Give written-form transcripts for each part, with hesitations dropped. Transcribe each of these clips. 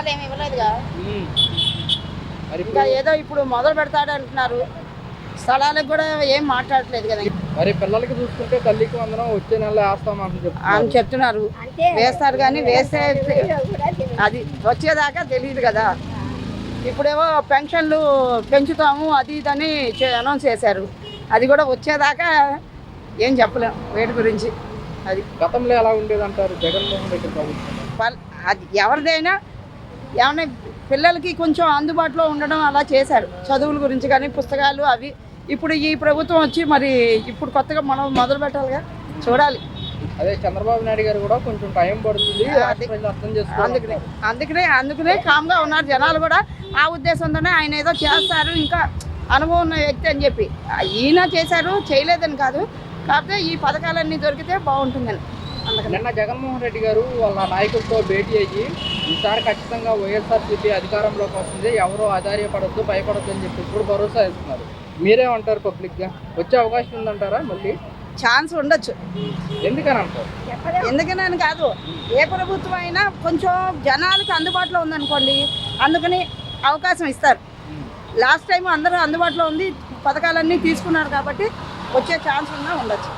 స్థలాలు ఏమి ఇవ్వలేదుగా. ఇంకా ఏదో ఇప్పుడు మొదలు పెడతాడు అంటున్నారు. స్థలాలకు కూడా ఏం మాట్లాడట్లేదు కదా. మరి పిల్లలకి చూసుకుంటే తల్లికి వందనం వచ్చే నెల వేస్తామని చెప్తున్నారు. వేస్తారు కానీ వేస్తే అది వచ్చేదాకా తెలియదు కదా. ఇప్పుడేమో పెన్షన్లు పెంచుతాము అది ఇదని అనౌన్స్ చేశారు. అది కూడా వచ్చేదాకా ఏం చెప్పలేము వేటి గురించి. అది గతంలో ఎలా ఉండేది అంటారు జగన్మోహన్ రెడ్డి ప్రభుత్వం? అది ఎవరిదైనా ఏమన్నా పిల్లలకి కొంచెం అందుబాటులో ఉండడం అలా చేశారు. చదువుల గురించి కానీ పుస్తకాలు అవి. ఇప్పుడు ఈ ప్రభుత్వం వచ్చి మరి ఇప్పుడు కొత్తగా మనం మొదలు పెట్టాలిగా, చూడాలి. అదే చంద్రబాబు నాయుడు గారు కూడా కొంచెం టైం పడుతుంది అర్థం చేసుకోవాలి. అందుకనే కామ్గా ఉన్నారు జనాలు కూడా. ఆ ఉద్దేశంతోనే ఆయన ఏదో చేస్తారు, ఇంకా అనుభవం ఉన్న వ్యక్తి అని చెప్పి. ఈయన చేశారు, చేయలేదని కాదు. కాకపోతే ఈ పథకాలన్నీ దొరికితే బాగుంటుందని. నిన్న జగన్మోహన్ రెడ్డి గారు వాళ్ళ నాయకులతో భేటీ అయ్యి ఈసారి ఖచ్చితంగా వైఎస్ఆర్సీపీ అధికారంలోకి వస్తుంది, ఎవరో ఆధార్యపడద్దు భయపడద్దు అని చెప్పి ఇప్పుడు భరోసా ఇస్తున్నారు. మీరేమంటారు? పబ్లిక్గా వచ్చే అవకాశం ఉందంటారా? మళ్ళీ ఛాన్స్ ఉండొచ్చు. ఎందుకని అంటారు? ఎందుకని కాదు, ఏ ప్రభుత్వం అయినా కొంచెం జనాలకు అందుబాటులో ఉందనుకోండి, అందుకని అవకాశం ఇస్తారు. లాస్ట్ టైం అందరూ అందుబాటులో ఉంది, పథకాలన్నీ తీసుకున్నారు కాబట్టి వచ్చే ఛాన్స్ ఉన్నా ఉండొచ్చు.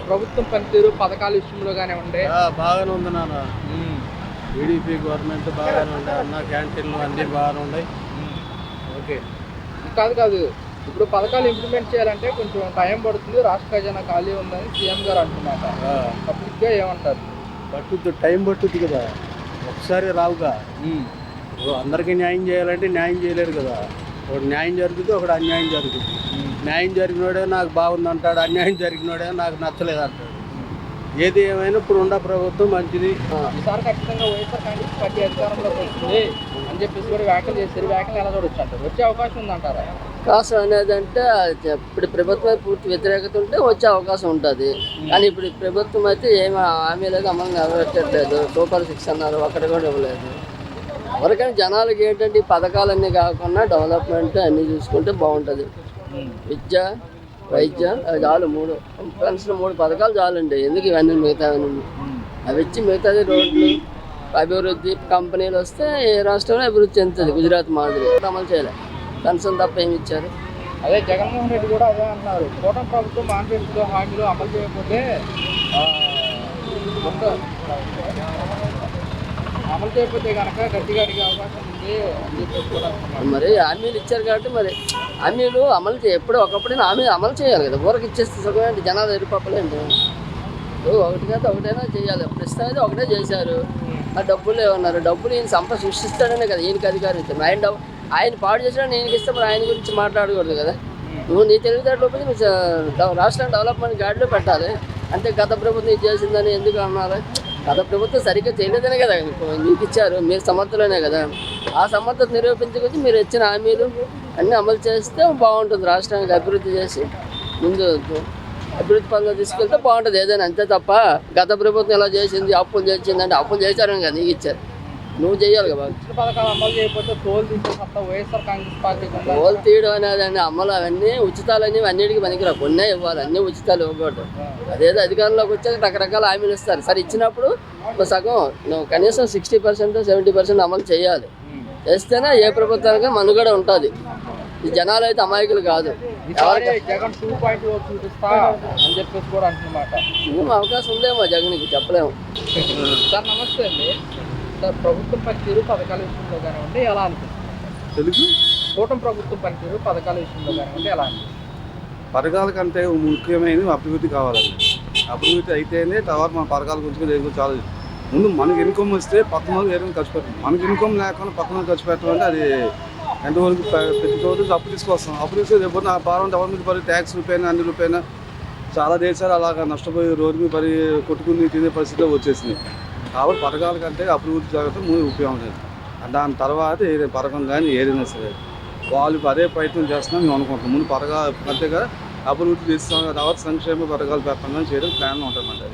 ప్రభుత్వం పనితీరు పథకాల విషయంలో గానే ఉండే బాగానే ఉంది నాన్న. టీడీపీ గవర్నమెంట్ బాగానే ఉండే అన్న, క్యాంటీన్లు అన్నీ బాగానే ఉన్నాయి. ఓకే, కాదు ఇప్పుడు పథకాలు ఇంప్లిమెంట్ చేయాలంటే కొంచెం టైం పడుతుంది, రాష్ట్ర ఖజానా ఖాళీ ఉందని సీఎం గారు అంటున్నారు. పబ్లిక్గా ఏమంటారు? టైం పట్టుద్ది కదా, ఒకసారి రావుగా. అందరికీ న్యాయం చేయాలంటే న్యాయం చేయలేరు కదా. ఒకటి న్యాయం జరుగుతుంది, ఒకటి అన్యాయం జరుగుతుంది. న్యాయం జరిగినోడే నాకు బాగుంది అంటాడు, అన్యాయం జరిగినోడే నాకు నచ్చలేదు అంటాడు. ఏది ఏమైనా ఇప్పుడు ఉన్న ప్రభుత్వం మంచిది. ఈసారి ఖచ్చితంగా వైఎస్ఆర్ కాంగ్రెస్ పార్టీ అధికారంలోకి వస్తుంది అని చెప్పేసి కూడా వ్యాఖ్యలు చేస్తారు. వ్యాఖ్యలు ఎలా చూడొచ్చు అంటారు? వచ్చే అవకాశం ఉందంటారా? అవకాశం అనేది అంటే ఇప్పుడు ప్రభుత్వం పూర్తి వ్యతిరేకత ఉంటే వచ్చే అవకాశం ఉంటుంది. కానీ ఇప్పుడు ప్రభుత్వం అయితే ఏమి హామీ లేదు, అమలు నెరవేర్చట్లేదు. సూపర్ 6 అన్నారు, అక్కడ కూడా ఇవ్వలేదు. ఎవరికైనా జనాలకి ఏంటంటే ఈ పథకాలన్నీ కాకుండా డెవలప్మెంట్ అన్నీ చూసుకుంటే బాగుంటుంది. విద్య, వైద్య అవి చాలు. 3 పెన్షన్ 3 పథకాలు చాలండి. ఎందుకు ఇవన్నీ మిగతా అవి ఇచ్చి మిగతాది రోడ్లు అభివృద్ధి కంపెనీలు వస్తే ఏ రాష్ట్రంలో అభివృద్ధి చెందుతుంది. గుజరాత్ మాదిరి అమలు చేయలేదు. పెన్షన్ తప్ప ఏమి ఇచ్చారు? అదే జగన్మోహన్ రెడ్డి కూడా అదే అన్నారు. కూటమి ప్రభుత్వం మేనిఫెస్టో హామీలు అమలు చేయకపోతే కనుక గట్టిగా అడిగే అవకాశం ఉంది అని చెప్పేసి కూడా మరి హామీలు ఇచ్చారు కాబట్టి మరి హామీలు అమలు ఎప్పుడో ఒకప్పుడైనా హామీ అమలు చేయాలి కదా. ఊరికి ఇచ్చేస్తే సుఖమేంటి, జనాలు ఎరిపప్పలేండి. ఒకటి కాదు ఒకటైనా చేయాలి. ప్రస్తుతం అయితే ఒకటే చేశారు. ఆ డబ్బులు ఏమన్నారు? డబ్బులు ఈయన సంపద సృష్టిస్తాడనే కదా ఈయనకి అధికారం ఇచ్చారు. ఆయన పాడు చేసినా నేను ఇస్తే మరి ఆయన గురించి మాట్లాడకూడదు కదా. నువ్వు నీ తెలివితేటలోపతి నువ్వు రాష్ట్రం డెవలప్మెంట్ గాడిలో పెట్టాలి. అంటే గత ప్రభుత్వం ఇది చేసిందని ఎందుకు అన్నారు? గత ప్రభుత్వం సరిగ్గా చేయలేదనే కదా మీకు ఇచ్చారు. మీరు సమర్థులనే కదా. ఆ సమర్థత నిరూపించుకొని మీరు ఇచ్చిన హామీలు అన్నీ అమలు చేస్తే బాగుంటుంది. రాష్ట్రానికి అభివృద్ధి చేసి ముందు అభివృద్ధి పనులు తీసుకెళ్తే బాగుంటుంది ఏదైనా. అంతే తప్ప గత ప్రభుత్వం ఎలా చేసింది, అప్పులు చేసింది అంటే అప్పులు చేశారని కదా నీకు ఇచ్చారు. నువ్వు చేయాలి కదా. పథకాలు అమలు చేయకపోతే తోలు తీసే వైఎస్ఆర్ కాంగ్రెస్ పార్టీ తోలు తీయడం అనేది అమలు అవన్నీ ఉచితాలు అనేవి అన్నిటికీ పనికిరా. కొన్నే ఇవ్వాలి, అన్నీ ఉచితాలు ఇవ్వకూడదు. అదేదో అధికారంలోకి వచ్చాక రకరకాల హామీలు ఇస్తారు. సరే ఇచ్చినప్పుడు సగం నువ్వు కనీసం 60% 70% అమలు చేయాలి. చేస్తేనే ఏ ప్రభుత్వానికి మనుగడ ఉంటుంది. ఈ జనాలు అయితే అమాయకులు కాదు. జగన్ 2.0 చూపిస్తా అని చెప్పేసి కూడా అంటున్నమాట. అవకాశం ఉందేమో జగన్కి, చెప్పలేము. సార్ నమస్తే అండి. సార్ ప్రభుత్వం పనితీరు పథకాల విషయంలో కానివ్వండి ఎలా అనిపిస్తుంది? తెలుగు కూటమి ప్రభుత్వం పనితీరు పథకాల విషయంలో కానివ్వండి ఎలా అనిపిస్తుంది? పథకాల కంటే ముఖ్యమైనది అభివృద్ధి కావాలండి. అభివృద్ధి అయితేనే తర్వాత మన పథకాల గురించి చాలా. ముందు మనకి ఇన్కమ్ వస్తే పక్కన వేరే ఖర్చు పెట్టాలి. మనకి ఇన్కమ్ లేకుండా పక్కన ఖర్చు పెట్టాలంటే అది ఎంతవరకు ప్రతి అప్పు తీసుకొస్తాం. అప్పు తీసుకొని రేపు నా భారం ఎవరి మీద పడి ట్యాక్స్ రూపాయన అన్ని రూపాయన చాలా దేశాలు అలాగా నష్టపోయి రోడ్డు మీద పడి కొట్టుకుని తినే పరిస్థితిలో వచ్చేసింది. కాబట్టి పథకాల కంటే అభివృద్ధి జరగడం ముందు ఉపయోగం లేదు. దాని తర్వాత ఏదైనా పథకం కానీ ఏదైనా సరే వాళ్ళు అదే ప్రయత్నం చేస్తున్నాం మేము అనుకుంటాం. ముందు పథకాలు అంతేగా అభివృద్ధి చేస్తాం, తర్వాత సంక్షేమ పథకాలు పెట్టడం చేయడం ప్లాన్ ఉంటుందండి.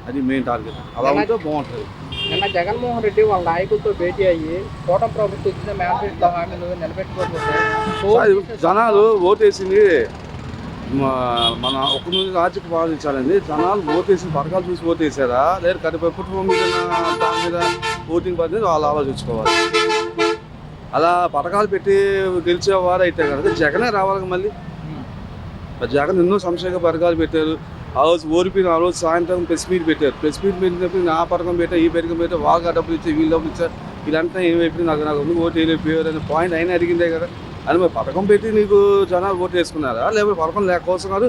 అది మెయిన్ టార్గెట్. అలా ఉంటే బాగుంటుంది. నిన్న జగన్మోహన్ రెడ్డి వాళ్ళ నాయకులతో భేటీ అయ్యి కూటమి ప్రభుత్వం ఇచ్చిన మేనిఫెస్టో హామీలు నిలబెట్టుకోకపోతే జనాలు ఓటేసింది మన ఒక నుంచి రాజ్యకు పాలించాలండి. జనాలు ఓటేసిన పథకాలు చూసి ఓటేసారా లేదా కుటుంబం మీద దాని మీద ఓటింగ్ పద్ధతి వాళ్ళు ఆలోచించుకోవాలి. అలా పథకాలు పెట్టి గెలిచేవారు అయితే కనుక జగనే రావాలి మళ్ళీ. జగన్ ఎన్నో సంక్షేమ పథకాలు పెట్టారు. ఆ రోజు ఓడిపోయిన ఆ రోజు సాయంత్రం ప్రెస్ మీట్ పెట్టారు. ప్రెస్ మీట్ పెట్టినప్పుడు ఆ పథకం పెట్టా ఈ పథకం పెట్టా వాళ్ళగా డబ్బులు ఇచ్చా వీళ్ళు డబ్బులు ఇచ్చా ఇదంతా ఏమైపోయింది నాకు ముందు ఓటు వేయలేకపోయారు అనే పాయింట్ అయినా అడిగిందే కదా. అని మరి పథకం పెట్టి నీకు జనాలు ఓటు వేసుకున్నారా లేకపోతే పథకం లేకపోతే కాదు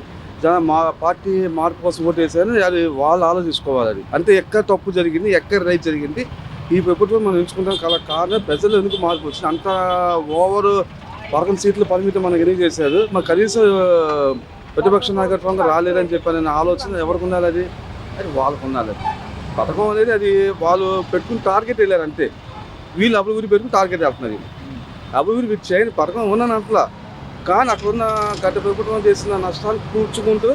మా పార్టీ మార్పు కోసం ఓటు వేసారని అది వాళ్ళు ఆలోచించుకోవాలి. అది అంటే ఎక్కడ తప్పు జరిగింది ఎక్కడ రైట్ జరిగింది ఈ ప్రభుత్వం మనం ఎంచుకుంటాం కారణం ప్రజలు ఎందుకు మార్పు వచ్చింది. అంత ఓవర్ 11 సీట్లు పరిమితం మనకు ఎన్ని చేశారు. మరి కనీసం ప్రతిపక్ష నాయకత్వంగా రాలేదని చెప్పానని ఆలోచన ఎవరికి ఉండాలి. అది వాళ్ళకు ఉండాలి. పథకం అనేది అది వాళ్ళు పెట్టుకుని టార్గెట్ వెళ్ళారు అంతే. వీళ్ళు అభివృద్ధి పెట్టుకుని టార్గెట్ వెళ్తున్నారు. అభివృద్ధి చేయని పథకం ఉన్నాను అట్లా కానీ అక్కడున్న గత ప్రభుత్వం చేసిన నష్టాన్ని కూర్చుకుంటూ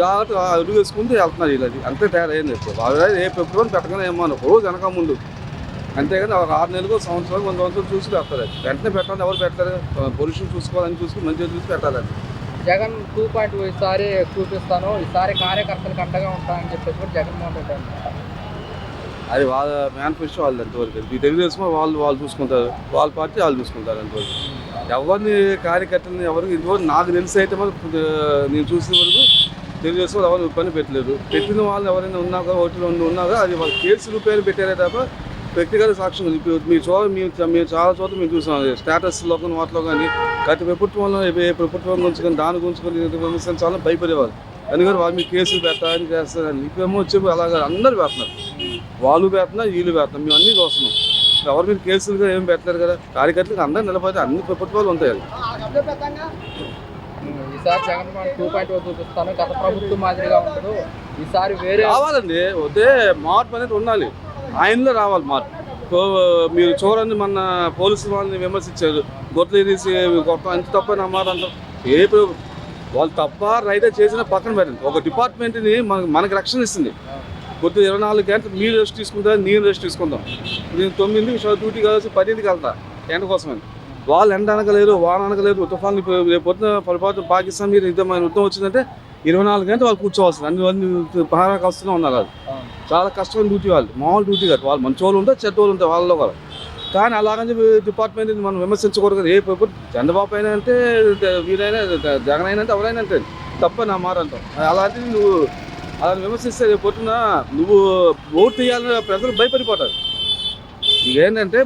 జాగ్రత్తగా అడుగు వేసుకుంటూ వెళ్తున్నారు వీళ్ళది. అంతే తేడా ఏం లేదు. వాళ్ళు ఏ ప్రభుత్వం పెట్టగానే ఏమన్నా రోజు వెనక ముందు అంతేగాని ఒక 6 నెలలకు సంవత్సరాలు 100 సంవత్సరాలు చూసి పెట్టాలి. వెంటనే పెట్టాలి ఎవరు పెట్టారు. పొల్యూషన్ చూసుకోవాలని చూసుకుని మంచిగా చూసి పెట్టాలని. జగన్ 2.0 ఈసారి చూపిస్తాను ఈసారి కార్యకర్తలకు అండగా ఉంటానని చెప్పేసి కూడా జగన్మోహన్ రెడ్డి అంటారు. అది వాళ్ళ మేనిఫెస్టో వాళ్ళు అంతవరకు. ఈ తెలుగుదేశం వాళ్ళు చూసుకుంటారు. వాళ్ళ పార్టీ వాళ్ళు చూసుకుంటారు అంతవరకు. ఎవరిని కార్యకర్తలని ఎవరికి ఇంతవరకు నాకు తెలిసి అయితే నేను చూసిన వరకు తెలుగుదేశం ఎవరు పని పెట్టలేదు. పెట్టిన వాళ్ళు ఎవరైనా ఉన్నాగా ఒకటి 2 ఉన్నాగా అది వాళ్ళ కేసు రూపాయలు పెట్టారే తప్ప వ్యక్తిగత సాక్ష్యం. మేము చాలా చోట్ల మేము చూసాం స్టేటస్లో కానీ వాటిలో కానీ గత ప్రభుత్వంలో ఏ ప్రభుత్వం గురించి కానీ దాని గురించి కానీ విమర్శించాలని భయపడేవాళ్ళు. అందుకని వాళ్ళు మీరు కేసులు పెట్టాలని చేస్తారని ఇప్పుడేమో వచ్చి అలాగే అందరూ పెడుతున్నారు. వాళ్ళు పెడుతున్నారు వీళ్ళు పెడుతున్నారు. మేము అన్నీ చూస్తున్నాం. ఎవరు మీరు కేసులుగా ఏమి పెట్టలేరు కదా. కార్యకర్తలకు అందరూ నిలబడితే అన్ని ప్రభుత్వాలు ఉంటాయి. ఈసారి జగన్మోహన్ 2.0 చూపిస్తాను గత ప్రభుత్వం మాదిరిగా ఉండదు ఈసారి వేరే రావాలండి. వద్దే మార్పు అనేది ఉండాలి. ఆయనలో రావాలి మార్పు. మీరు చూడండి మన పోలీసు వాళ్ళని విమర్శించారు. గొడ్లు తీసి గొప్ప ఎంత తప్ప నమ్మారంట. ఏ వాళ్ళు తప్ప రైతే చేసిన పక్కన పెట్టండి. ఒక డిపార్ట్మెంట్ని మనకి రక్షణ ఇస్తుంది. కొద్ది 24 గంటలు మీరు రెస్ట్ తీసుకుంటారు నేను రెస్ట్ తీసుకుంటాం. నేను 9 నిమిషాలు డ్యూటీ కావాల్సి 10కి వెళ్తా ఎండ కోసమని. వాళ్ళు ఎండ అనగలేరు వాన అనగలేరు. తుఫాన్ రేపు పొద్దున పొరపాటు పాకిస్తాన్ మీద యుద్ధం వచ్చిందంటే 24 గంటలు వాళ్ళు కూర్చోవాల్సింది. అన్ని పహారాకు వస్తూనే ఉన్నారు. వాళ్ళు చాలా కష్టమైన డ్యూటీ. వాళ్ళు మామూలు డ్యూటీ కాదు. వాళ్ళు మంచి వాళ్ళు ఉంటారు చెడ్డ వాళ్ళు ఉంటారు వాళ్ళలో కూడా. కానీ అలాగని డిపార్ట్మెంట్ని మనం విమర్శించకూడదు కదా. ఏ ప్రభుత్వం చంద్రబాబు అయినా అంటే వీరైనా జగన్ అయినా అంటే ఎవరైనా అంటే తప్ప నా మాట అంటాం. అలాంటివి నువ్వు అలా విమర్శిస్తే రేపు పొద్దున నువ్వు ఓటు తీయాలని ప్రజలు భయపడిపోతారు. ఇదేంటంటే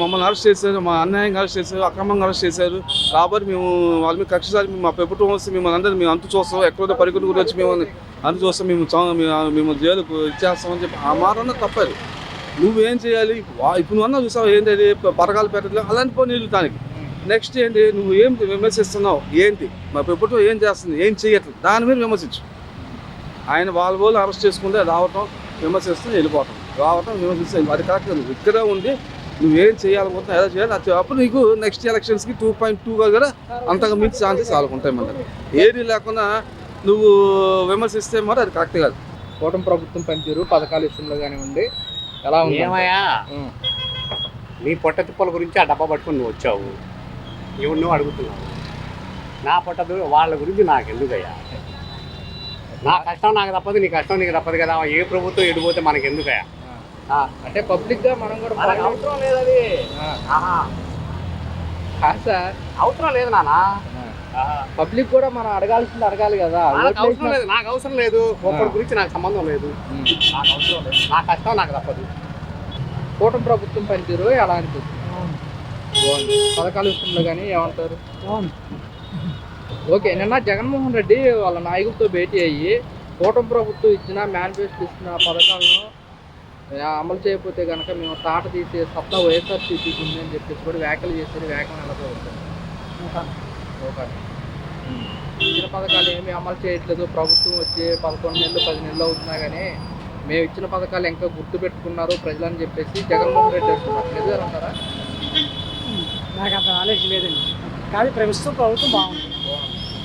మమ్మల్ని అరెస్ట్ చేశారు, మా అన్యాయంగా అరెస్ట్ చేశారు, అక్రమంగా అరెస్ట్ చేశారు కాబట్టి మేము వాళ్ళ మీద కక్షసారి మా ప్రభుత్వం వస్తే మిమ్మల్ని అందరూ మేము అంతు చూస్తాం. ఎక్కడో పరిగణ గురించి వచ్చి మేము అంతు చూస్తాం. మేము జైలుకు ఇచ్చేస్తామని చెప్పి ఆ మాట అన్నది తప్పదు. నువ్వేం చేయాలి. ఇప్పుడు నువ్వు అన్నా చూసావు ఏంటి పథకాలు పెట్టలేదు అలాంటి పని నిలుతానికి. నెక్స్ట్ ఏంటి నువ్వు ఏం విమర్శిస్తున్నావు ఏంటి మా ప్రభుత్వం ఏం చేస్తుంది ఏం చేయట్లేదు దాని మీద విమర్శించు. ఆయన వాళ్ళు అరెస్ట్ చేసుకుంటే రావటం విమర్శిస్తూ వెళ్ళిపోవటం రావటం విమర్శిస్తే అది కరెక్ట్. నువ్వు ఇక్కడ ఉండి నువ్వేం చేయాలనుకుంటున్నావు ఎలా చేయాలి అప్పుడు నీకు నెక్స్ట్ ఎలక్షన్స్కి 2.2 కూడా అంతకు మించి ఛాన్సెస్ వాళ్ళకు ఉంటాయి. మనకి ఏది లేకుండా నువ్వు విమర్శిస్తే మరి అది కరెక్ట్ కాదు. కూటమి ప్రభుత్వం పనితీరు పథకాల విషయంలో కానివ్వండి ఎలా ఉంది? ఏమయ్యా నీ పొట్ట తిప్పల గురించి ఆ డబ్బా పట్టుకొని నువ్వు వచ్చావు. ఎవరు నువ్వు అడుగుతున్నావు. నా పొట్ట వాళ్ళ గురించి నాకు ఎందుకయ్యా. నా కష్టం నాకు తప్పదు నీ కష్టం నీకు తప్పదు కదా. ఏ ప్రభుత్వం ఎడిపోతే మనకి ఎందుకయ్యా. అంటే పబ్లిక్ గా మనం కూడా అవసరం లేదు అది. సార్ అవసరం లేదు నాన్న. పబ్లిక్ కూడా మనం అడగాల్సింది అడగాలి కదా. అవసరం లేదు నాకు అవసరం లేదు. ఒక్కడి గురించి నాకు సంబంధం లేదు. నాకు అవసరం లేదు. నా కష్టం నాకు తప్పదు. కూటమి ప్రభుత్వం పనితీరు ఎలా అనిపిస్తుంది? పథకాల విషయంలో కానీ ఏమంటారు? ఓకే నిన్న జగన్మోహన్ రెడ్డి వాళ్ళ నాయకులతో భేటీ అయ్యి కూటమి ప్రభుత్వం ఇచ్చిన మేనిఫెస్టో ఇచ్చిన పథకాలను అమలు చేయకపోతే కనుక మేము తాట తీసే సత్తా వైఎస్ఆర్సీపీకి ఉంది అని చెప్పేసి కూడా వ్యాఖ్యలు చేశారు. వ్యాఖ్యలు ఎలా జరుగుతుంది? ఇచ్చిన పథకాలు ఏమి అమలు చేయట్లేదు. ప్రభుత్వం వచ్చి 11 నెలలు 10 నెలలు అవుతున్నా కానీ మేము ఇచ్చిన పథకాలు ఇంకా గుర్తు పెట్టుకున్నారు ప్రజలని చెప్పేసి జగన్మోహన్ రెడ్డి అంటున్నారు. నిజారంటారా? నాకు అంత నాలెడ్జ్ లేదండి. కానీ ప్రభుత్వం బాగుంటుంది.